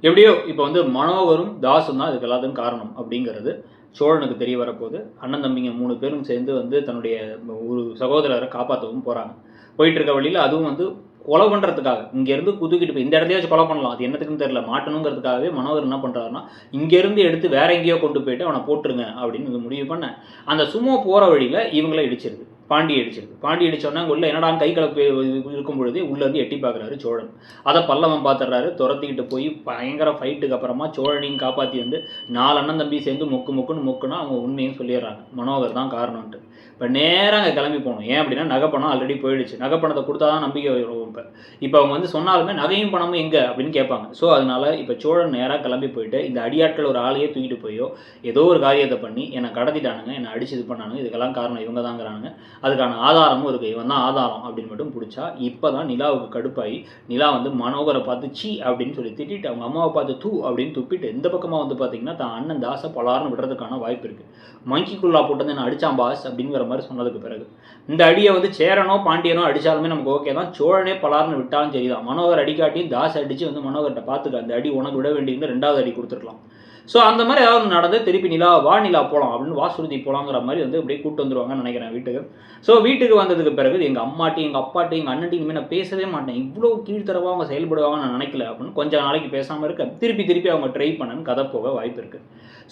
எப்படியோ இப்போ வந்து மனோகரும் தாசும் தான் இதுக்கு எல்லாத்துக்கும் காரணம் அப்படிங்கிறது சோழனுக்கு தெரிய வரப்போகுது. அண்ணன் தம்பிங்க 3 பேரும் சேர்ந்து வந்து தன்னுடைய ஒரு சகோதரரை காப்பாற்றவும் போகிறாங்க. போயிட்டு இருக்க வழியில் அதுவும் வந்து கொலை பண்ணுறதுக்காக இங்கேருந்து குதுக்கிட்டு போய் இந்த இடத்தையே வச்சு கொலை பண்ணலாம், அது என்னத்துக்குன்னு தெரியல, மாட்டணுங்கிறதுக்காகவே மனோகர் என்ன பண்ணுறாருன்னா இங்கேருந்து எடுத்து வேற எங்கேயோ கொண்டு போயிட்டு அவனை போட்டுருங்க அப்படின்னு முடிவு பண்ண அந்த சுமோ போகிற வழியில் இவங்கள இடிச்சிருது. பாண்டி அடிச்சோன்னா உள்ள என்னடான்னு கை கலப்பு இருக்கும் பொழுதே உள்ளேருந்து எட்டி பார்க்குறாரு சோழன். அதை பல்லவன் பார்த்துடுறாரு. துரத்திக்கிட்டு போய் பயங்கர ஃபைட்டுக்கு அப்புறமா சோழனையும் காப்பாற்றி வந்து 4 அண்ணன் தம்பி சேர்ந்து மொக்குன்னு மொக்குன்னா அவங்க உண்மையும் சொல்லிடுறாங்க, மனோகர் தான் காரணம்ன்ட்டு. இப்போ நேராக அங்கே கிளம்பி போகணும். ஏன் அப்படின்னா நகைப்பணம் ஆல்ரெடி போயிடுச்சு. நகைப்பணத்தை கொடுத்தா தான் நம்பிக்கை வரும். இப்போ அவங்க வந்து சொன்னாலுமே நகையும் பணமும் எங்கே அப்படின்னு கேட்பாங்க. ஸோ அதனால இப்போ சோழன் நேராக கிளம்பி போயிட்டு இந்த அடியாட்கள் ஒரு ஆளையே தூக்கிட்டு போயோ ஏதோ ஒரு காரியத்தை பண்ணி என்னை கடத்திட்டானுங்க, என்னை அடிச்சு இது பண்ணானுங்க, இதுக்கெல்லாம் காரணம் இவங்க தாங்கிறானுங்க, அதுக்கான ஆதாரமும் இருக்குது, இவன் தான் ஆதாரம் அப்படின்னு மட்டும் பிடிச்சா இப்போ தான் நிலாவுக்கு கடுப்பாகி நிலா வந்து மனோகரை பார்த்து சீ அப்படின்னு சொல்லி திட்டிட்டு அவங்க அம்மாவை பார்த்து தூ அப்படின்னு துப்பிட்டு இந்த பக்கமாக வந்து பார்த்தீங்கன்னா தான் அண்ணன் தாசை பலார்னு விடுறதுக்கான வாய்ப்பு இருக்குது. மங்கிக்குள்ளா போட்டு வந்து என்ன அடிச்சான் பாஸ் அப்படிங்கிற மாதிரி சொன்னதுக்கு பிறகு இந்த அடியை வந்து சேரனோ பாண்டியனோ அடித்தாலுமே நமக்கு ஓகே தான். சோழனே பலார்னு விட்டாலும் சரிதான். மனோகர் அடிக்காட்டியும் தாஸ் அடித்து வந்து மனோகர்கிட்ட பார்த்துக்க அந்த அடி உனக்கு விட வேண்டியது 2வது அடி கொடுத்துருக்கலாம். ஸோ அந்த மாதிரி ஏதாவது நடந்து திருப்பி நிலா போகலாம் அப்படின்னு வாசுருதி போகலாங்கிற மாதிரி வந்து அப்படியே கூப்பிட்டு வந்துருவாங்கன்னு நினைக்கிறேன் வீட்டுக்கு. ஸோ வீட்டுக்கு வந்ததுக்கு பிறகு எங்கள் அம்மாட்டி எங்கள் அப்பாட்டி எங்கள் அண்ணன்ட்டி இனிமேல் நான் பேசவே மாட்டேன், இவ்வளோ கீழ்த்தரவாக அவங்க செயல்படுவாங்கன்னு நான் நினைக்கல அப்படின்னு கொஞ்சம் நாளைக்கு பேசாமல் இருக்க திருப்பி அவங்க ட்ரை பண்ணன்னு கதை போக வாய்ப்பு இருக்குது.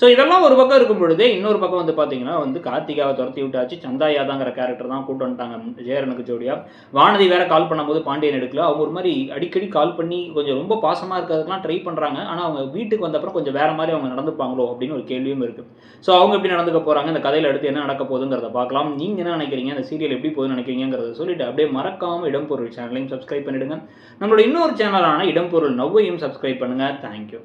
ஸோ இதெல்லாம் ஒரு பக்கம் இருக்கும் பொழுதே இன்னொரு பக்கம் வந்து பார்த்தீங்கன்னா வந்து கார்த்திகாவை துரத்தி விட்டாச்சு. சந்தாயாதாங்கிற கேரக்டர் தான் கூட்டு வந்துட்டாங்க ஜெயரனுக்கு ஜோடியா. வானதி வேற கால் பண்ணும்போது பாண்டியன் எடுக்கல. அவங்க ஒரு மாதிரி அடிக்கடி கால் பண்ணி கொஞ்சம் ரொம்ப பாசமாக இருக்கிறதுக்கெலாம் ட்ரை பண்ணுறாங்க. ஆனால் அவங்க வீட்டுக்கு வந்தப்பறம் கொஞ்சம் வேறு மாதிரி அவங்க நடந்துப்பாங்களோ அப்படின்னு ஒரு கேள்வியும் இருக்குது. ஸோ அவங்க எப்படி நடந்துக்க போகிறாங்க, இந்த கதையில் அடுத்து என்ன நடக்க போகுதுங்கிறத பார்க்கலாம். நீங்கள் என்ன நினைக்கிறீங்க, இந்த சீரியல் எப்படி போகுதுன்னு நினைக்கிறீங்கிறத சொல்லிட்டு அப்படியே மறக்காமல் இடம்பொருள் சேனலையும் சப்ஸ்கிரைப் பண்ணிவிடுங்க. நம்மளோட இன்னொரு சேனலான இடம்பொருள் நவ்வையும் சப்ஸ்கிரைப் பண்ணுங்கள். தேங்க்யூ.